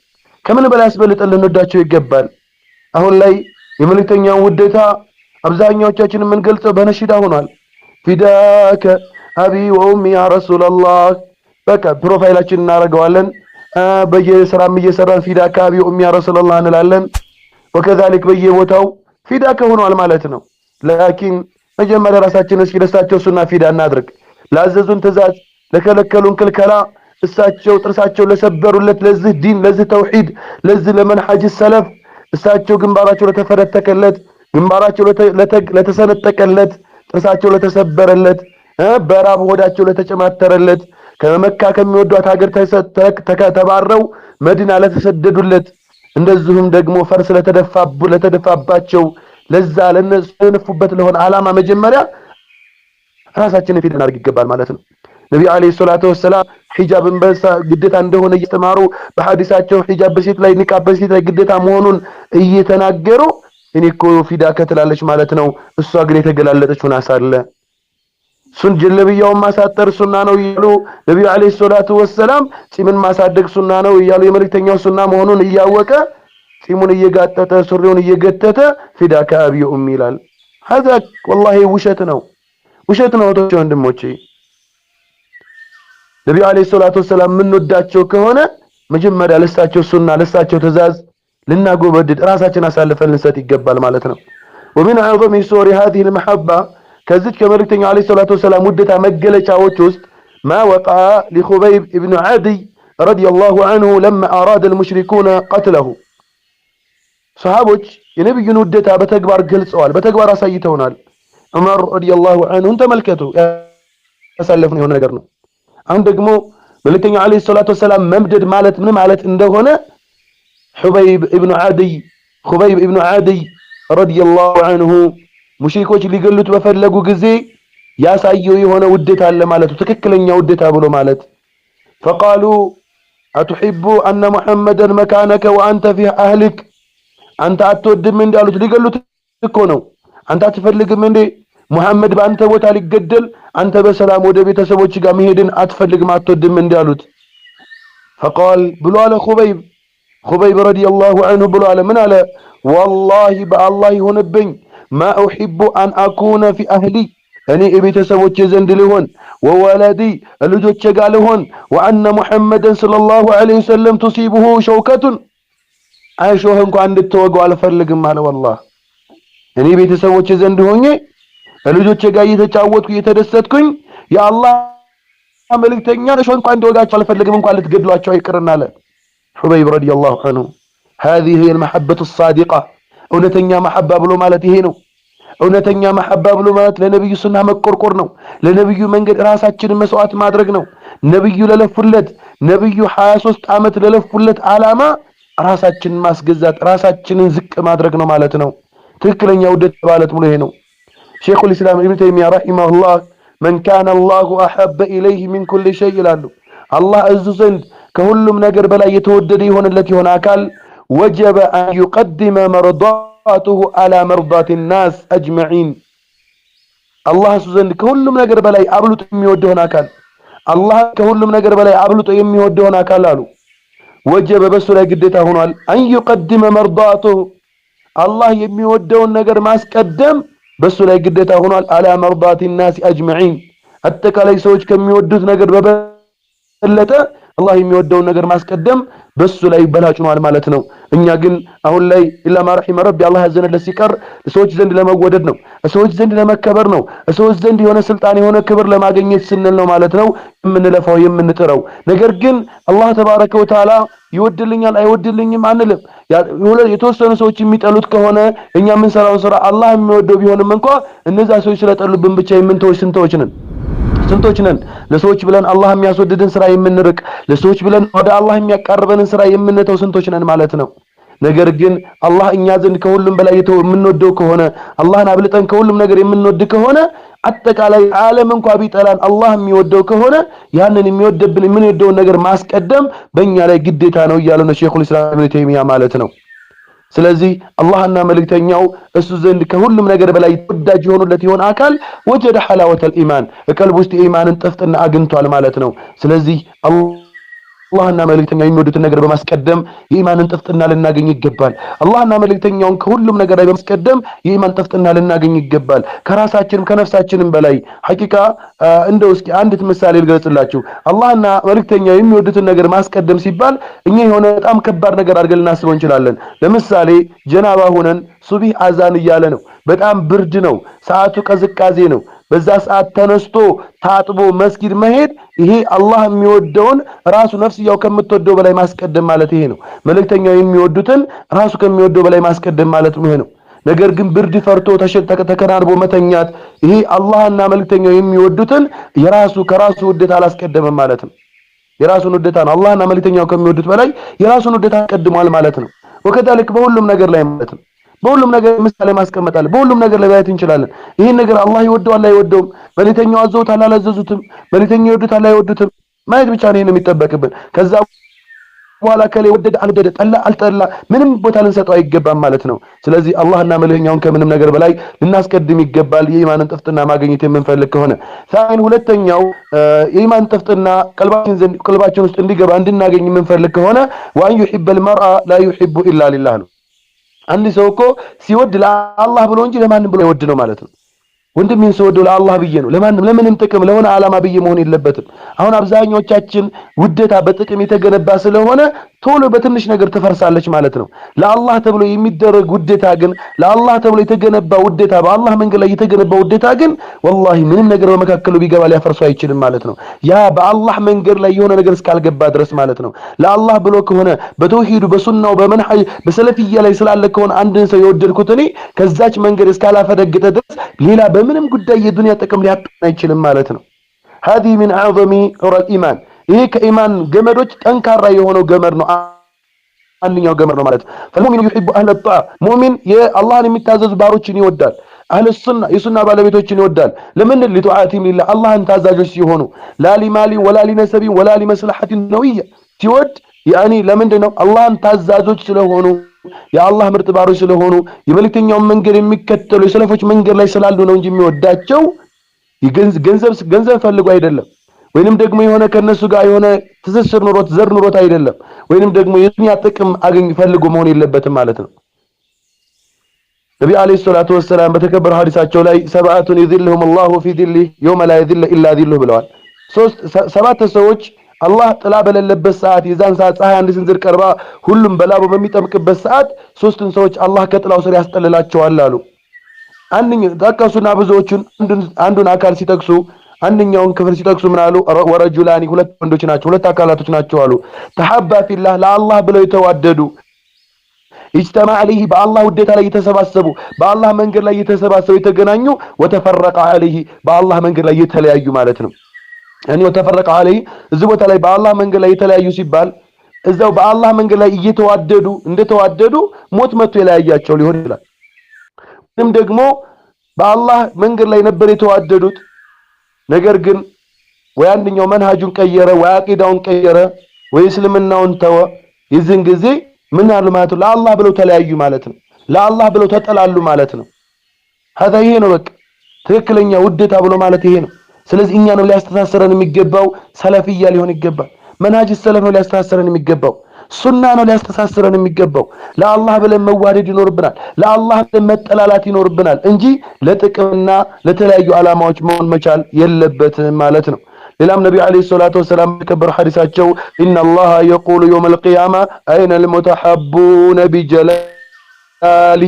ከምን በላይ አስበልጠን ልንወዳቸው ይገባል። አሁን ላይ የመልእክተኛውን ውዴታ አብዛኛዎቻችን የምንገልጸው በነሽዳ ሆኗል። ፊዳከ አቢ ወኡሚ ያ ረሱላላህ በቃ ፕሮፋይላችን እናደርገዋለን። በየስራም እየሰራን ፊዳከ አቢ ወኡሚ ያ ረሱላላህ እንላለን። ወከዛሊክ በየቦታው ፊዳከ ሆኗል ማለት ነው። ላኪን መጀመሪያ ራሳችንን እስኪ ለእሳቸው ሱና ፊዳ እናድርግ። ላዘዙን ትእዛዝ ለከለከሉን ክልከላ እሳቸው ጥርሳቸው ለሰበሩለት ለዚህ ዲን ለዚህ ተውሂድ ለዚህ ለመንሐጅ ሰለፍ እሳቸው ግንባራቸው ለተፈረተከለት ግንባራቸው ለተሰነጠቀለት ጥርሳቸው ለተሰበረለት በራብ ሆዳቸው ለተጨማተረለት ከመካ ከሚወዷት ሀገር ተባረው መዲና ለተሰደዱለት እንደዚሁም ደግሞ ፈርስ ለተደፋባቸው ለዛ ለነሱበት ለሆነ ዓላማ መጀመሪያ ራሳችንን ፊት እናድርግ ይገባል ማለት ነው። ነብዩ አለይሂ ሰላቱ ወሰላም ሒጃብን ግዴታ እንደሆነ እየተማሩ በሐዲሳቸው ሒጃብ በሴት ላይ ኒቃብ በሴት ላይ ግዴታ መሆኑን እየተናገሩ እኔ እኮ ፊዳ ከተላለች ማለት ነው እሷ ግን የተገላለጠች ሆና ሳለ ሱን ጀለብያውን ማሳጠር ሱና ነው ይሉ ነብዩ አለይሂ ሰላቱ ወሰላም ጺምን ማሳደግ ሱና ነው ይያሉ የመልእክተኛው ሱና መሆኑን እያወቀ ጺሙን እየጋጠጠ ሱሪውን እየገተተ ፊዳ ከአቢ ኡም ይላል። هذا والله ውሸት ነው ወቶች ወንድሞቼ። ነብዩ አለይሂ ሰላቱ ወሰላም ምንወዳቸው ከሆነ መጀመሪያ ለሳቸው ሱና ለሳቸው ትእዛዝ ልናጎበድድ ራሳችን አሳልፈን ልንሰጥ ይገባል ማለት ነው። ومن اعظم صور هذه المحبه ከዚህ ከመልእክተኛው አለይሂ ሰላቱ ወሰላም ውዴታ መገለጫዎች ውስጥ ما وقع لخبيب ابن عدي رضي الله عنه لما اراد المشركون قتله ሰሃቦች የነብዩን ውዴታ በተግባር ገልጸዋል በተግባር አሳይተውናል። ዑመር ረዲየላሁ ዐንሁ ተመልከቱ ያሳለፍነው የሆነ ነገር ነው። አሁን ደግሞ መልእክተኛው አለይሂ ሰላቱ ወሰላም መምደድ ማለት ምን ማለት እንደሆነ ኹበይብ ኢብኑ ዓዲይ ረዲየላሁ ዐንሁ ሙሽሪኮች ሊገሉት በፈለጉ ጊዜ ያሳየው የሆነ ውዴታ አለ ማለት ትክክለኛ ውዴታ ብሎ ማለት فقالوا أتحب أن محمدا مكانك وأنت في أهلك አንተ አትወድም እንዳሉት ሊገሉት እኮ ነው አንተ አትፈልግም እንዴ ሙሐመድ በአንተ ቦታ ሊገደል አንተ በሰላም ወደ ቤተሰቦች ጋር መሄድን አትፈልግም አትወድም እንዳሉት فقال ብሎ አለ ኹበይብ ረዲየላሁ ዐንሁ ብሎ አለ ምን አለ والله بالله يهونبኝ ما أحب أن أكون في أهلي እኔ ቤተሰቦቼ ዘንድ ልሆን ወወለዲ ልጆቼ ጋር ልሆን ወአነ ሙሐመድን ሰለላሁ ዐለይሂ ወሰለም ቱሲቡሁ ሸውከቱን አይሾህ እንኳን እንድትወገው አልፈልግም አለ والله እኔ ቤተሰቦቼ ዘንድ ሆኜ ልጆቼ ጋር እየተጫወትኩ እየተደሰትኩኝ የአላህ መልእክተኛ እሾህ እንኳን እንዲወጋቸው አልፈልግም እንኳን ልትገድሏቸው አይቀርና አለ ሑበይብ ረዲየላሁ ዐንሁ هذه هي المحبة الصادقة እውነተኛ መሐባ ብሎ ማለት ይሄ ነው እውነተኛ መሐባ ብሎ ማለት ለነብዩ ሱና መቆርቆር ነው ለነብዩ መንገድ ራሳችንን መስዋዕት ማድረግ ነው ነብዩ ለለፉለት ነብዩ 23 ዓመት ለለፉለት ዓላማ ራሳችንን ማስገዛት ራሳችንን ዝቅ ማድረግ ነው ማለት ነው ትክክለኛ ውደት ማለት ሙሉ ይሄ ነው ሼኹ الاسلام ابن تيميه رحمه الله من كان الله احب اليه من كل شيء ይላሉ አላህ እዙ ዘንድ ከሁሉም ነገር በላይ የተወደደ ይሆንለት ይሆን አካል وجب ان يقدم مرضاته على مرضات الناس اجمعين الله ዘንድ ከሁሉም ነገር በላይ አብልጦ የሚወደውን አካል አላህ ከሁሉም ነገር በላይ አብልጦ የሚወደውን አካል አሉ وجب በሱ ላይ ግዴታ ሆኗል ان يقدم مرضاته الله የሚወደውን ነገር ማስቀደም በሱ ላይ ግዴታ ሆኗል على مرضات الناس اجمعين አጠቃላይ ሰዎች ከሚወዱት ነገር በበለጠ الله የሚወደውን ነገር ማስቀደም በሱ ላይ በላጭ ነው ማለት ነው እኛ ግን አሁን ላይ ኢላ ማርሂመ ረቢ አላህ ያዘነለት ሲቀር ሰዎች ዘንድ ለመወደድ ነው ሰዎች ዘንድ ለመከበር ነው ሰዎች ዘንድ የሆነ ስልጣን የሆነ ክብር ለማግኘት ስንል ነው ማለት ነው የምንለፋው የምንጥረው ነገር ግን አላህ ተባረከ ወተዓላ ይወድልኛል አይወድልኝም አንልም የተወሰኑ ሰዎች የሚጠሉት ከሆነ እኛ የምንሰራው ስራ አላህ የሚወደው ቢሆንም እንኳን እነዛ ሰዎች ስለጠሉብን ብቻ የምንተውሽ ስንቶች ነን ለሰዎች ብለን አላህ የሚያስወድድን ስራ የምንርቅ ለሰዎች ብለን ወደ አላህ የሚያቀርበንን ስራ የምንተው ስንቶች ነን ማለት ነው ነገር ግን አላህ እኛ ዘንድ ከሁሉም በላይ የምንወደው ከሆነ አላህን አብልጠን ከሁሉም ነገር የምንወድ ከሆነ አጠቃላይ ዓለም እንኳን ቢጠላን አላህ የሚወደው ከሆነ ያንን የሚወደብን የምንወደው ነገር ማስቀደም በእኛ ላይ ግዴታ ነው እያለ ነው ሼኹል ኢስላም ኢብኑ ተይሚያ ማለት ነው ስለዚህ አላህና መልእክተኛው እሱ ዘንድ ከሁሉም ነገር በላይ ተወዳጅ ሆኖለት ይሆን አካል ወጀደ ሐላወተል ኢማን በቀልብ ውስጥ ኢማንን ጥፍጥና አግኝቷል ማለት ነው ስለዚህ አላህና መልእክተኛው የሚወዱትን ነገር በማስቀደም የኢማንን ጥፍጥና ልናገኝ ይገባል አላህና መልእክተኛውን ከሁሉም ነገር ላይ በማስቀደም የኢማን ጥፍጥና ልናገኝ ይገባል ከራሳችንም ከነፍሳችንም በላይ ሐቂቃ እንደው እስኪ አንዲት ምሳሌ ልገጽላችሁ አላህና መልእክተኛው የሚወዱትን ነገር ማስቀደም ሲባል እኛ የሆነ በጣም ከባድ ነገር አድርገን ልናስበው እንችላለን ለምሳሌ ጀናባ ሆነን ሱብሂ አዛን እያለ ነው በጣም ብርድ ነው ሰዓቱ ቅዝቃዜ ነው በዛ ሰዓት ተነስቶ ታጥቦ መስጊድ መሄድ ይሄ አላህ የሚወደውን ራሱ ነፍስያው ከምትወደው በላይ ማስቀደም ማለት ይሄ ነው መልእክተኛው የሚወዱትን ራሱ ከሚወደው በላይ ማስቀደም ማለት ይሄ ነው ነገር ግን ብርድ ፈርቶ ተከናንቦ መተኛት ይሄ አላህና መልእክተኛው የሚወዱትን ከራሱ ውደታ አላስቀደመም ማለት ነው የራሱን ውደታ ነው አላህና መልእክተኛው ከሚወዱት በላይ የራሱን ውደታ ቀድሟል ማለት ነው ወከዳልክ በሁሉም ነገር ላይ ማለት ነው በሁሉም ነገር ምሳሌ ማስቀመጣል በሁሉም ነገር ላይ ባያት እንችላለን ይሄን ነገር አላህ ይወደዋል አይወደውም መልእክተኛው አዘውታል አላዘዙትም መልእክተኛው ይወዱታል አይወዱትም ማየት ብቻ ነው የሚጠበቅብን ከዛ በኋላ ከሌ ወደደ አልወደደ ጠላ አልጠላ ምንም ቦታ ልንሰጠው አይገባም ማለት ነው ስለዚህ አላህና መልእክተኛውን ከምንም ነገር በላይ ልናስቀድም ይገባል የኢማንን ጥፍጥና ማግኘት የምንፈልግ ከሆነ ሳይን ሁለተኛው የኢማን ጥፍጥና ቀልባችን ውስጥ እንዲገባ እንድናገኝ የምንፈልግ ከሆነ ወአን ይحب المرء لا يحب الا لله አንድ ሰው እኮ ሲወድ ለአላህ ብሎ እንጂ ለማንም ብሎ ይወድ ነው ማለት ነው ወንድሜን ሲወደው ለአላህ ብዬ ነው ለምንም ጥቅም ለሆነ ዓላማ ብዬ መሆን የለበትም አሁን አብዛኞቻችን ውደታ በጥቅም የተገነባ ስለሆነ ቶሎ በትንሽ ነገር ተፈርሳለች ማለት ነው ለአላህ ተብሎ የሚደረግ ውደታ ግን ለአላህ ተብሎ የተገነባ ውደታ በአላህ መንገድ ላይ የተገነባ ውደታ ግን ወላሂ ምንም ነገር በመካከሉ ቢገባ ሊያፈርሱ አይችልም ማለት ነው ያ በአላህ መንገድ ላይ የሆነ ነገር እስካልገባ ድረስ ማለት ነው ለአላህ ብሎ ከሆነ በተውሂዱ በሱናው በመንሐጅ በሰለፊያ ላይ ስላለ ከሆነ አንድን ሰው የወደድኩት እኔ ከዛች መንገድ እስካላፈደገተ ድረስ ሌላ በምንም ጉዳይ የዱንያ ጥቅም ሊያጣ አይችልም ማለት ነው هذه من اعظم عرى الايمان ይሄ ከኢማን ገመዶች ጠንካራ የሆነው ገመድ ነው አንኛው ገመድ ነው ማለት فالمؤمن يحب اهل الطاعه مؤمن የአላህን የሚታዘዙ ባሮችን ይወዳል اهل السنه የሱና ባለቤቶችን ይወዳል ለምን لطاعتهم لله አላህን ታዛዦች ሲሆኑ لا لمال ولا لنسب ولا لمصلحه نويه ሲወድ ያኒ ለምንድነው አላህን ታዛዦች ስለሆኑ የአላህ ምርጥ ባሮች ስለሆኑ የመልእክተኛውን መንገድ የሚከተሉ የሰለፎች መንገድ ላይ ስላሉ ነው እንጂ የሚወዳቸው ገንዘብ ፈልጎ አይደለም ወይንም ደግሞ የሆነ ከነሱ ጋር የሆነ ትስስር ኑሮት ዘር ኑሮት አይደለም ወይንም ደግሞ የዱንያ ጥቅም አገኝ ፈልጎ መሆን የለበትም ማለት ነው ነብዩ አለይሂ ሰላቱ ወሰለም በተከበረ ሐዲሳቸው ላይ ሰብዓቱን ይذلهم الله في ذله يوم لا يذل الا ذله ብለዋል። ሰባት ሰዎች አላህ ጥላ በሌለበት ሰዓት የዛን ሰዓት ፀሐይ አንድ ስንዝር ቀርባ ሁሉም በላቡ በሚጠምቅበት ሰዓት ሶስቱን ሰዎች አላህ ከጥላው ስር ያስጠልላቸዋል አሉ። አንደኛው ተጠቀሱና ብዙዎቹን አንዱን አካል ሲጠቅሱ አንደኛውን ክፍል ሲጠቅሱ ምን አሉ? ወረጁላኒ ሁለት ወንዶች ናቸው፣ ሁለት አካላቶች ናቸው አሉ። ተሐባ ፊላህ ለአላህ ብለው የተዋደዱ ኢጅተማ አለይሂ በአላህ ውዴታ ላይ የተሰባሰቡ በአላህ መንገድ ላይ የተሰባሰቡ የተገናኙ ወተፈረቀ አለይሂ በአላህ መንገድ ላይ የተለያዩ ማለት ነው። እኔ ወተፈረቀ አለይሂ እዚህ ቦታ ላይ በአላህ መንገድ ላይ የተለያዩ ሲባል እዛው በአላህ መንገድ ላይ እየተዋደዱ እንደተዋደዱ ሞት መጥቶ የለያያቸው ሊሆን ይችላል። ወይም ደግሞ በአላህ መንገድ ላይ ነበር የተዋደዱት ነገር ግን ወይ አንደኛው መንሃጁን ቀየረ ወይ አቂዳውን ቀየረ ወይ እስልምናውን ተወ። የዚህን ጊዜ ምን አሉ ማለት ነው? ለአላህ ብለው ተለያዩ ማለት ነው። ለአላህ ብለው ተጠላሉ ማለት ነው። هذا ይሄ ነው በቃ ትክክለኛ ውዴታ ብሎ ማለት ይሄ ነው። ስለዚህ እኛ ነው ሊያስተሳስረን የሚገባው ሰለፊያ ሊሆን ይገባል። መንሃጅ ሰለፍ ነው ሊያስተሳስረን የሚገባው። ሱና ነው ሊያስተሳስረን የሚገባው። ለአላህ ብለን መዋደድ ይኖርብናል። ለአላህ ብለን መጠላላት ይኖርብናል እንጂ ለጥቅምና ለተለያዩ ዓላማዎች መሆን መቻል የለበትም ማለት ነው። ሌላም ነብዩ አለይሂ ሰላቱ ወሰለም በከበረ ሐዲሳቸው ኢነላህ የቁሉ የውመል ቂያማ አይነል ሙተሐቡነ ቢጀላሊ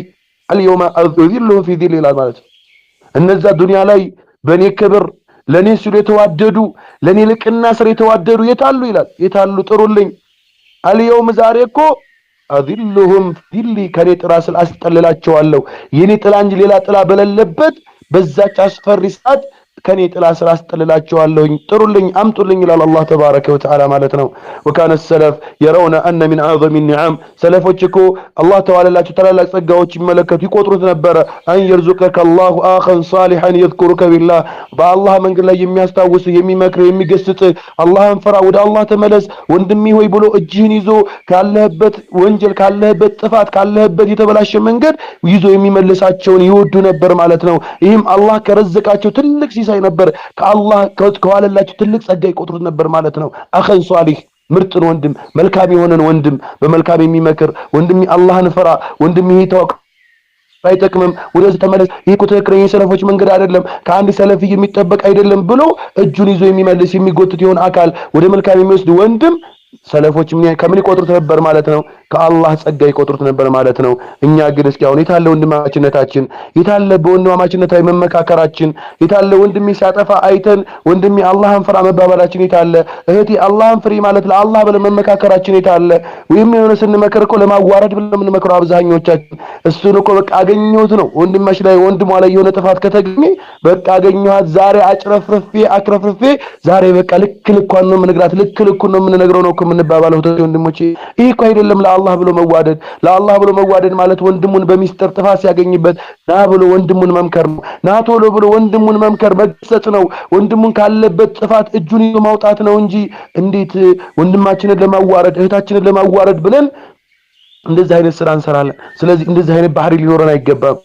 አልየውመ አዝልሉሁም ፊ ዚሊ ይላል ማለት ነው። እነዛ ዱንያ ላይ በኔ ክብር ለኔ ሲሉ የተዋደዱ ለኔ ልቅና ስር የተዋደዱ የታሉ ይላል። የታሉ ጥሩልኝ። አልየውም ዛሬ እኮ አዝልሉሁም ፊሊ ከኔ ጥላ ስር አስጠልላቸዋለሁ። የኔ ጥላ እንጂ ሌላ ጥላ በሌለበት በዛች አስፈሪ ሰዓት ከኔ ጥላ ስር አስጠልላቸዋለሁኝ ጥሩልኝ አምጡልኝ ይላል አላህ ተባረከ ወተዓላ ማለት ነው። ወካነ ሰለፍ የረውነ አነ ሚን አዕዘሚ ኒዓም ሰለፎች እኮ አላህ ተዋለላቸው ታላላቅ ጸጋዎች ይመለከቱ ይቆጥሩት ነበረ። አን የርዙቀከ አላሁ አኸን ሷሊሐን የዝኩሩከ ቢላህ በአላህ መንገድ ላይ የሚያስታውስ የሚመክር የሚገስጽ አላህን ፍራ ወደ አላህ ተመለስ ወንድሜ ሆይ ብሎ እጅህን ይዞ ካለህበት ወንጀል ካለህበት ጥፋት ካለህበት የተበላሸ መንገድ ይዞ የሚመልሳቸውን ይወዱ ነበር ማለት ነው። ይህም አላህ ከረዘቃቸው ትልቅ ሲሳይ ነበር። ከአላህ ከዋለላቸው ትልቅ ጸጋ ይቆጥሩት ነበር ማለት ነው። አኸን ሷሊህ ምርጥን ወንድም መልካም የሆነን ወንድም በመልካም የሚመክር ወንድም አላህን ፍራ ወንድም ይሄ ተወቅ አይጠቅምም ወደዚህ ተመለስ ይሄ እኮ ትክክለኛ ሰለፎች መንገድ አይደለም ከአንድ ሰለፊ የሚጠበቅ አይደለም ብሎ እጁን ይዞ የሚመልስ የሚጎትት የሆነ አካል ወደ መልካም የሚወስድ ወንድም ሰለፎች ከምን ይቆጥሩት ነበር ማለት ነው? ከአላህ ጸጋ ይቆጥሩት ነበር ማለት ነው። እኛ ግን እስኪ አሁን የታለ ወንድማማችነታችን? የታለ በወንድማማችነታዊ መመካከራችን? የታለ ወንድሜ ሲያጠፋ አይተን ወንድሜ አላህን ፍራ መባባላችን የታለ? እህቴ አላህን ፍሪ ማለት ለአላህ ብለን መመካከራችን የታለ? ወይም የሆነ ስንመከር እኮ ለማዋረድ ብለን የምንመክረው አብዛኞቻችን እሱን እኮ በቃ አገኘሁት ነው። ወንድማሽ ላይ ወንድሟ ላይ የሆነ ጥፋት ከተገኘ በቃ አገኘኋት ዛሬ አክረፍርፌ ዛሬ በቃ ልክ ልኳን ነው የምንነግራት ልክ ልኩን ነው የምንነግረው ነው የምንባባለው ወንድሞቼ። ይሄ እኮ አይደለም ለአላህ ብሎ መዋደድ። ለአላህ ብሎ መዋደድ ማለት ወንድሙን በሚስጥር ጥፋት ሲያገኝበት ና ብሎ ወንድሙን መምከር ነው። ና ቶሎ ብሎ ወንድሙን መምከር መገሰጽ ነው። ወንድሙን ካለበት ጥፋት እጁን ይዞ ማውጣት ነው እንጂ እንዴት ወንድማችንን ለማዋረድ እህታችንን ለማዋረድ ብለን እንደዚህ አይነት ስራ እንሰራለን? ስለዚህ እንደዚህ አይነት ባህሪ ሊኖረን አይገባም።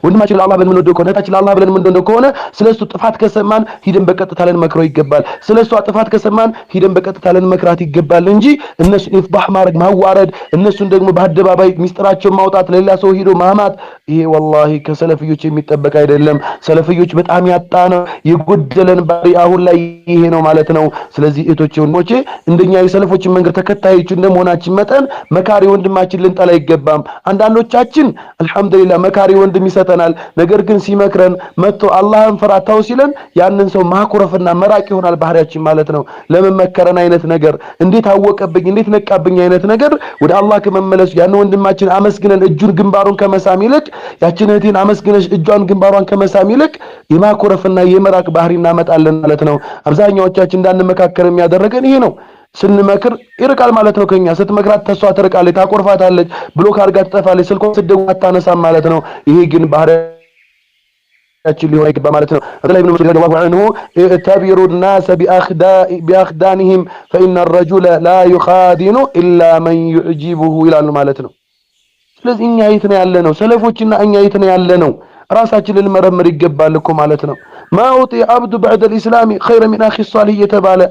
ወንድማችን ለአላህ ብለን የምንወደው ከሆነ እህታችን ለአላህ ብለን የምንወደው ከሆነ ስለሱ ጥፋት ከሰማን ሂደን በቀጥታ ልንመክረው ይገባል። ስለሱ ጥፋት ከሰማን ሂደን በቀጥታ ልንመክራት ይገባል እንጂ እነሱን ኢፍዳህ ማድረግ ማዋረድ እነሱን ደግሞ በአደባባይ ሚስጥራቸውን ማውጣት ለሌላ ሰው ሂዶ ማማት ይሄ ወላሂ ከሰለፊዮች የሚጠበቅ አይደለም። ሰለፊዮች በጣም ያጣነው የጎደለን ባህሪ አሁን ላይ ይሄ ነው ማለት ነው። ስለዚህ እህቶቼ ወንድሞቼ እንደኛ የሰለፎችን መንገድ ተከታዮች እንደመሆናችን መጠን መካሪ ወንድማችን ልንጠላ አይገባም። አንዳንዶቻችን አልহামዱሊላህ መካሪ ወንድም ይሰጠናል። ነገር ግን ሲመክረን መጥቶ አላህን ፍራታው ሲለን ያንን ሰው ማኩረፍና መራቅ ይሆናል ባህሪያችን ማለት ነው። ለመመከረን አይነት ነገር እንዴት አወቀብኝ እንዴት ነቃብኝ አይነት ነገር ወደ አላህ ከመመለስ ያን ወንድማችን አመስግነን እጁን ግንባሩን ከመሳም ይልቅ ያችን እህቴን አመስግነሽ እጇን ግንባሯን ከመሳም ይልቅ የማኩረፍና የመራቅ ባህሪ እናመጣለን ማለት ነው። አብዛኛዎቻችን እንዳንመካከር የሚያደርገን ይሄ ነው። ስንመክር ይርቃል ማለት ነው። ከኛ ስትመክራት ተሷ ትርቃለች ታቆርፋታለች ብሎክ አድርጋ ትጠፋለች ስልኳን ስትደውል አታነሳም ማለት ነው። ይሄ ግን ባህሪያችን ሊሆን አይገባም ማለት ነው። አብዱላህ ኢብኑ መስዑድ ረዲየላሁ ዐንሁ ተቢሩ الناس باخدانهم فإن الرجل لا يخادن إلا من يعجبه ይላሉ ማለት ነው። ስለዚህ እኛ የት ነው ያለነው? ሰለፎችና እኛ የት ነው ያለነው? ራሳችን ልንመረምር ይገባል እኮ ማለት ነው። ማውጢ አብዱ بعد الاسلام خير من اخي الصالح የተባለ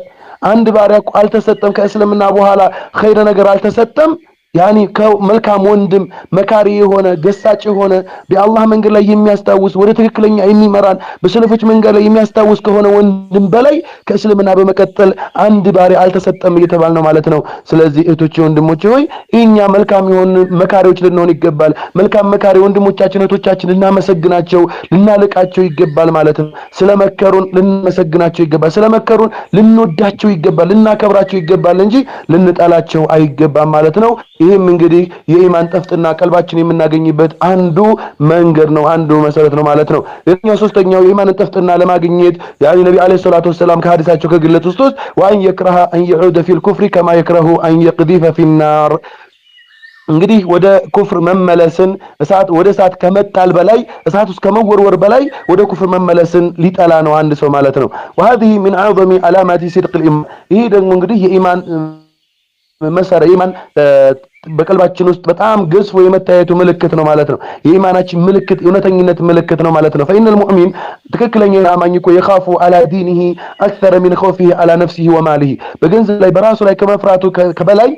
አንድ ባሪያ እኮ አልተሰጠም ከእስልምና በኋላ ኸይር ነገር አልተሰጠም ያኒ ከመልካም ወንድም መካሪ የሆነ ገሳጭ የሆነ በአላህ መንገድ ላይ የሚያስታውስ ወደ ትክክለኛ የሚመራን በሰለፎች መንገድ ላይ የሚያስታውስ ከሆነ ወንድም በላይ ከእስልምና በመቀጠል አንድ ባሪ አልተሰጠም እየተባለ ነው ማለት ነው። ስለዚህ እህቶቼ ወንድሞቼ ሆይ እኛ መልካም የሆኑ መካሪዎች ልንሆን ይገባል። መልካም መካሪ ወንድሞቻችን እህቶቻችን ልናመሰግናቸው ልናልቃቸው ይገባል ማለት ነው። ስለመከሩን ልናመሰግናቸው ይገባል። ስለመከሩን ልንወዳቸው ይገባል፣ ልናከብራቸው ይገባል እንጂ ልንጠላቸው አይገባም ማለት ነው። ይህም እንግዲህ የኢማን ጠፍጥና ቀልባችን የምናገኝበት አንዱ መንገድ ነው፣ አንዱ መሰረት ነው ማለት ነው። ሌላኛው ሶስተኛው የኢማን ጠፍጥና ለማግኘት ያኒ ነብዩ አለይሂ ሰላቱ ወሰለም ከሐዲሳቸው ከግለጹት ውስጥ ወአን የክረሃ አን يعود في الكفر كما يكره أن يقذف في النار እንግዲህ ወደ ኩፍር መመለስን ወደ እሳት ከመጣል በላይ እሳት ውስጥ ከመወርወር በላይ ወደ ኩፍር መመለስን ሊጠላ ነው አንድ ሰው ማለት ነው። وهذه من اعظم علامات صدق الايمان ይሄ ደግሞ እንግዲህ የኢማን መሰረት ኢማን በቀልባችን ውስጥ በጣም ገዝፎ የመታየቱ ምልክት ነው ማለት ነው። የኢማናችን ምልክት የእውነተኝነት ምልክት ነው ማለት ነው። فإن المؤمن ትክክለኛ አማኝ እኮ يخاف على دينه أكثر من خوفه على نفسه وماله በገንዘብ ላይ በራሱ ላይ ከመፍራቱ ከበላይ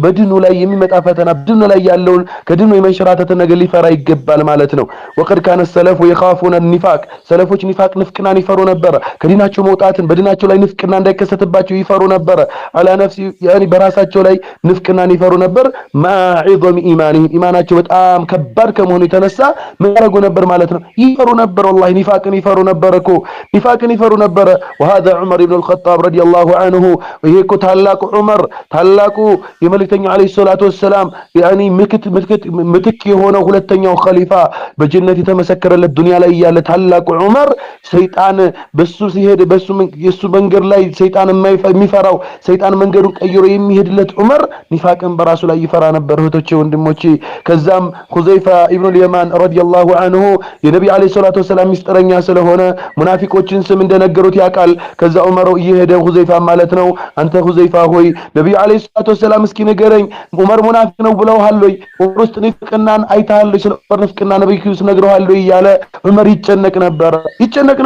በድኑ ላይ የሚመጣ ፈተና በድኑ ላይ ያለውን ከድኑ የመንሸራተት ነገር ሊፈራ ይገባል ማለት ነው። وقد كان السلف يخافون النفاق ሰለፎች ኒፋቅ ንፍቅናን ይፈሩ ነበር። ከዲናቸው መውጣትን በዲናቸው ላይ ንፍቅና እንዳይከሰትባቸው ይፈሩ ነበር። على نفسه يعني በራሳቸው ላይ ንፍቅናን ይፈሩ ነበር። ማዕظም ኢማናቸው በጣም ከባድ ከመሆኑ የተነሳ ምን ያደርጉ ነበር ማለት ነው? ይፈሩ ነበር። والله ኒፋቅን ይፈሩ ነበር እኮ ኒፋቅን ይፈሩ ነበር። وهذا عمر بن الخطاب رضي الله عنه ይሄ እኮ ታላቁ ዑመር ታላቁ የመልእክተኛው አለይሂ ሰላቱ ወሰለም ያኒ ምትክ የሆነው ሁለተኛው ኸሊፋ በጀነት የተመሰከረለት ዱንያ ላይ ያለ ታላቁ ዑመር ሰይጣን በሱ ሲሄድ የሱ መንገድ ላይ ሰይጣን የሚፈራው ሰይጣን መንገዱን ቀይሮ የሚሄድለት ዑመር ኒፋቅን በራሱ ላይ ይፈራ ነበር። እህቶቼ ወንድሞቼ ከዛም ሁዘይፋ ኢብኑ አልየማን ረዲየላሁ ዐንሁ የነብዩ አለይሂ ሰላቱ ወሰለም ሚስጥረኛ ስለሆነ ሙናፊቆችን ስም እንደነገሩት ያውቃል። ከዛ ዑመር እየሄደ ሁዘይፋ ማለት ነው አንተ ሁዘይፋ ሆይ ነብዩ አለይሂ ሰላቱ ወሰለም እስኪ ንገረኝ ዑመር ሙናፊቅ ነው ብለውሃል ወይ? ዑመር ውስጥ ንፍቅናን አይተሃል ወይ? ስለ ዑመር ንፍቅና ነብዩ ነግረዋል ወይ እያለ ዑመር ይጨነቅ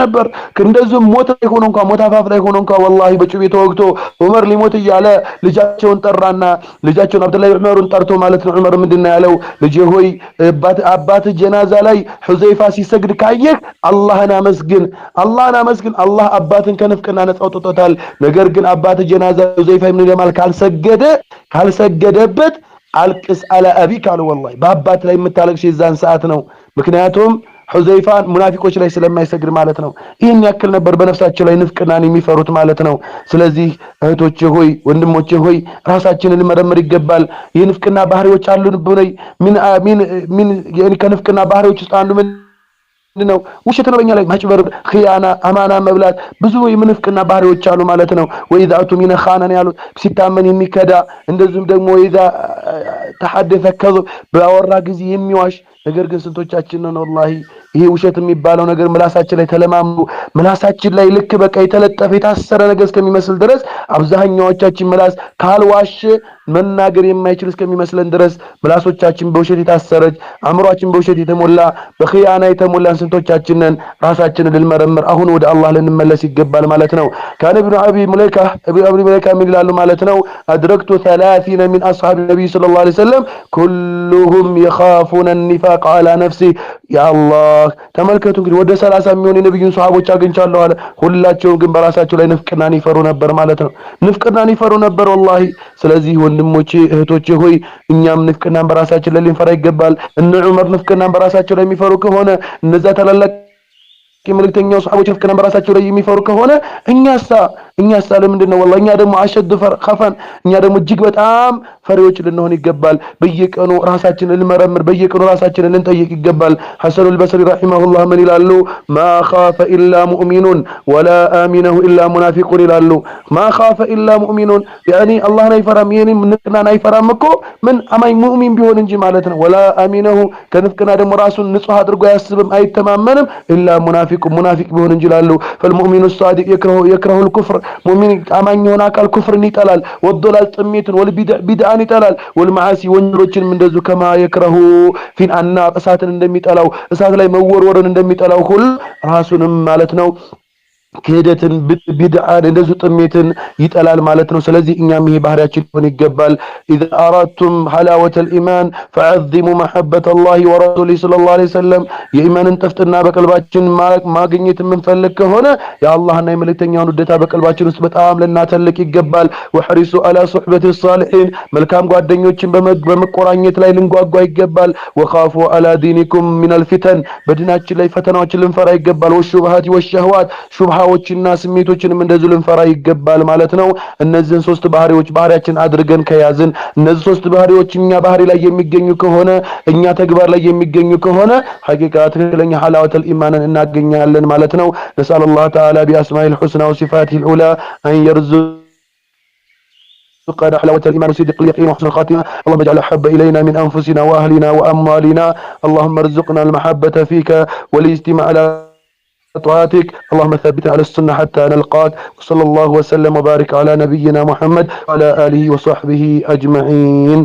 ነበር። እንደዚህም ሞት ላይ ሆኖ እንኳን ሞት አፋፍ ላይ ሆኖ እንኳን ወላሂ በጩቤ ተወግቶ ዑመር ሊሞት እያለ ልጃቸውን ጠራና ልጃቸውን አብዱላህ ዑመርን ጠርቶ ማለት ነው ዑመር ምንድነው ያለው? ልጄ ሆይ አባት ጀናዛ ላይ ሁዘይፋ ሲሰግድ ካየህ አላህን አመስግን። አላህ አባትን ከንፍቅና ነፃ አውጥቶታል። ነገር ግን አባት ጀናዛ ሁዘይፋ ኢብኑ ጀማል ካልሰገደበት አልቅስ አለ አቢክ አለ። ወላሂ በአባት ላይ የምታለቅሽ የዛን ሰዓት ነው። ምክንያቱም ሁዘይፋን ሙናፊቆች ላይ ስለማይሰግድ ማለት ነው። ይሄን ያክል ነበር በነፍሳቸው ላይ ንፍቅናን የሚፈሩት ማለት ነው። ስለዚህ እህቶቼ ሆይ ወንድሞቼ ሆይ ራሳችንን ልመረምር ይገባል። የንፍቅና ባህሪዎች አሉብን። ምን ከንፍቅና ባህሪዎች ውስጥ አንዱ ነው ውሸት ነው። በእኛ ላይ ማጭበር፣ ኺያና፣ አማና መብላት ብዙ የምንፍቅና ባህሪዎች አሉ ማለት ነው። ወኢዛ አቱሚነ ኻናን ያሉት ሲታመን የሚከዳ እንደዚሁም ደግሞ ወኢዛ ተሐደፈ ከذب ባወራ ጊዜ የሚዋሽ ነገር ግን ስንቶቻችን ነው ወላሂ ይሄ ውሸት የሚባለው ነገር ምላሳችን ላይ ተለማምዶ ምላሳችን ላይ ልክ በቃ የተለጠፈ የታሰረ ነገር እስከሚመስል ድረስ አብዛኛዎቻችን ምላስ ካልዋሽ መናገር የማይችል እስከሚመስለን ድረስ ምላሶቻችን በውሸት የታሰረች አእምሮአችን በውሸት የተሞላ በኺያና የተሞላ ስንቶቻችን ነን? ራሳችንን ልንመረምር አሁን ወደ አላህ ልንመለስ ይገባል ማለት ነው። ካነ ኢብኑ አቢ ሙለይካ ምን ይላሉ ማለት ነው? አድረክቱ 30 من اصحاب النبي صلى الله عليه وسلم كلهم يخافون النفاق على نفسه يا الله ተመልከቱ እንግዲህ ወደ 30 የሚሆኑ የነብዩን ሱሐቦች አግኝቻለሁ አለ። ሁላቸውም ግን በራሳቸው ላይ ንፍቅናን ይፈሩ ነበር ማለት ነው። ንፍቅናን ይፈሩ ነበር ወላሂ። ስለዚህ ወንድሞቼ እህቶቼ ሆይ እኛም ንፍቅናን በራሳችን ላይ ልንፈራ ይገባል። እነ ዑመር ንፍቅናን በራሳቸው ላይ የሚፈሩ ከሆነ እነዛ ታላላቅ የመልእክተኛው ሱሐቦች ንፍቅናን በራሳቸው ላይ የሚፈሩ ከሆነ እኛሳ ለምንድን ነው ወላሂ እኛ ደግሞ አሸድ ኸፈን እኛ ደግሞ እጅግ በጣም ፈሪዎች ልንሆን ይገባል። በየቀኑ ራሳችንን ልንመረምር በየቀኑ ራሳችንን ልንጠይቅ ይገባል። ሐሰኑ አልበስሪ ረሂመሁላህ ምን ይላሉ? ማ ኻፈ ኢላ ሙእሚኑን ወላ አሚነሁ ኢላ ሙናፊቁን ይላሉ። ማ ኻፈ ኢላ ሙእሚኑን ያኒ አላህን አይፈራም ይሄንም ንፍቅናን አይፈራም እኮ ምን አማኝ ሙእሚን ቢሆን እንጂ ማለት ነው። ወላ አሚነሁ ከንፍቅና ደግሞ ራሱን ንጹህ አድርጎ አያስብም አይተማመንም ኢላ ሙናፊቅ ቢሆን እንጂ ይላሉ። فالمؤمن الصادق يكره الكفر ሙእሚን አማኝ የሆነ አካል ኩፍርን ይጠላል። ወዶላል ጥሜትን ወልቢድአን ይጠላል። ወልማዓሲ ወንጀሎችንም እንደዚሁ ከማ የክረሁ ፊን አናር እሳትን እንደሚጠላው እሳት ላይ መወርወርን እንደሚጠላው ሁሉ ራሱንም ማለት ነው ክህደትን ቢድዓን እንደዙ ጥሜትን ይጠላል ማለት ነው። ስለዚህ እኛም ይሄ ባህሪያችን ሊሆን ይገባል። ኢዛ አራድቱም ሐላወተል ኢማን ፈዐዚሙ መሐበተላሂ ወረሱሊሂ ሰለላሁ ዐለይሂ ወሰለም የኢማንን ጥፍጥና በቀልባችን ማግኘት የምንፈልግ ከሆነ የአላህና የመልእክተኛውን ውዴታ በቀልባችን ውስጥ በጣም ልናተልቅ ይገባል። ወሐሪሱ አላ ሱሕበቲ ሷሊሒን መልካም ጓደኞችን በመቆራኘት ላይ ልንጓጓ ይገባል። ወኻፉ አላ ዲኒኩም ሚነል ፊተን በዲናችን ላይ ፈተናዎችን ልንፈራ ይገባል። ወሹብሃቲ ወሸህዋት ሹብሃዎችና ስሜቶችንም እንደዚህ ልንፈራ ይገባል ማለት ነው። እነዚህን ሶስት ባህሪያችን አድርገን ከያዝን እነዚህ ሶስት ባህሪዎች እኛ ባህሪ ላይ የሚገኙ ከሆነ እኛ ተግባር ላይ የሚገኙ ከሆነ ሐቂቃ ትክክለኛ ሐላወተል ኢማንን እናገኛለን ማለት ነው። ነስአሉላህ ተዓላ ቢአስማኢል ሑስና ወሲፋቲል ዑላ አን يرزقنا حلاوة الإيمان وصدق اليقين وحسن الخاتمة. اللهم اجعل أحب إلينا من أنفسنا وأهلنا وأموالنا. اللهم ارزقنا المحبة فيك والاجتماع على طاعتك. اللهم ثبتنا على السنة حتى نلقاك. وصلى الله وسلم وبارك على نبينا محمد وعلى آله وصحبه أجمعين.